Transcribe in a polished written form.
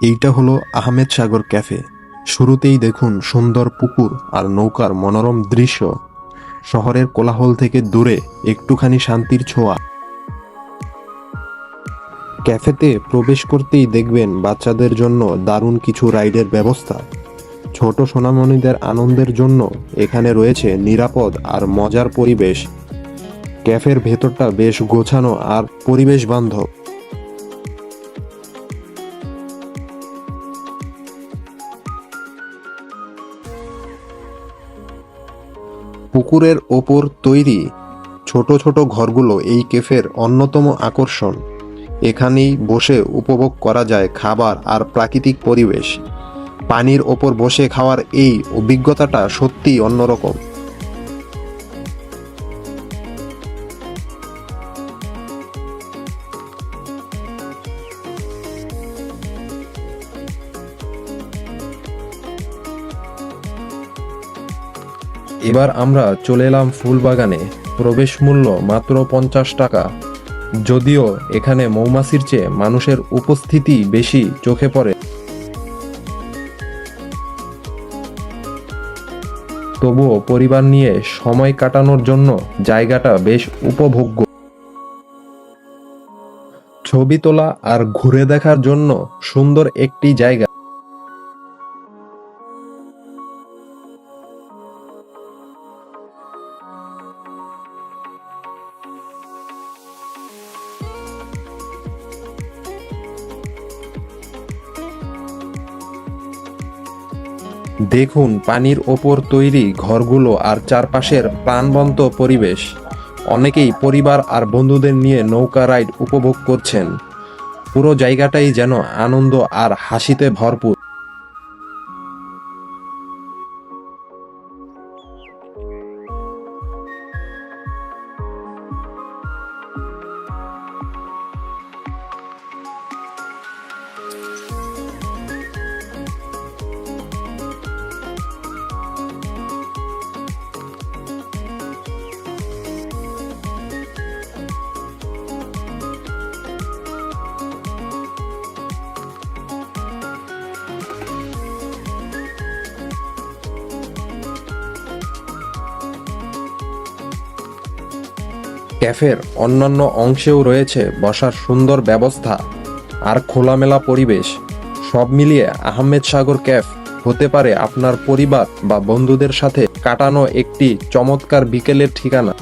এইটা হলো আহমেদ সাগর ক্যাফে। শুরুতেই দেখুন সুন্দর পুকুর আর নৌকার মনোরম দৃশ্য। শহরের কোলাহল থেকে দূরে একটুখানি শান্তির ছোঁয়া। ক্যাফেতে প্রবেশ করতেই দেখবেন বাচ্চাদের জন্য দারুণ কিছু রাইডের ব্যবস্থা। ছোট সোনামণিদের আনন্দের জন্য এখানে রয়েছে নিরাপদ আর মজার পরিবেশ। ক্যাফের ভেতরটা বেশ গোছানো আর পরিবেশ বান্ধব। পুকুরের ওপর তৈরি ছোট ছোট ঘরগুলো এই ক্যাফের অন্যতম আকর্ষণ। এখানেই বসে উপভোগ করা যায় খাবার আর প্রাকৃতিক পরিবেশ। পানির ওপর বসে খাওয়ার এই অভিজ্ঞতাটা সত্যিই অন্যরকম। এবার আমরা চলে এলাম ফুলবাগানে। প্রবেশ মূল্য মাত্র 50 টাকা। যদিও এখানে মৌমাছির চেয়ে মানুষের উপস্থিতি বেশি চোখে পড়ে, তবুও পরিবার নিয়ে সময় কাটানোর জন্য জায়গাটা বেশ উপভোগ্য। ছবি তোলা আর ঘুরে দেখার জন্য সুন্দর একটি জায়গা। দেখুন পানির ওপর তৈরি ঘরগুলো আর চারপাশের প্রাণবন্ত পরিবেশ। অনেকেই পরিবার আর বন্ধুদের নিয়ে নৌকা রাইড উপভোগ করছেন। পুরো জায়গাটাই যেন আনন্দ আর হাসিতে ভরপুর। ক্যাফের অন্যান্য অংশেও রয়েছে বসার সুন্দর ব্যবস্থা আর খোলামেলা পরিবেশ। সব মিলিয়ে আহমেদ সাগর ক্যাফ হতে পারে আপনার পরিবার বা বন্ধুদের সাথে কাটানো একটি চমৎকার বিকেলের ঠিকানা।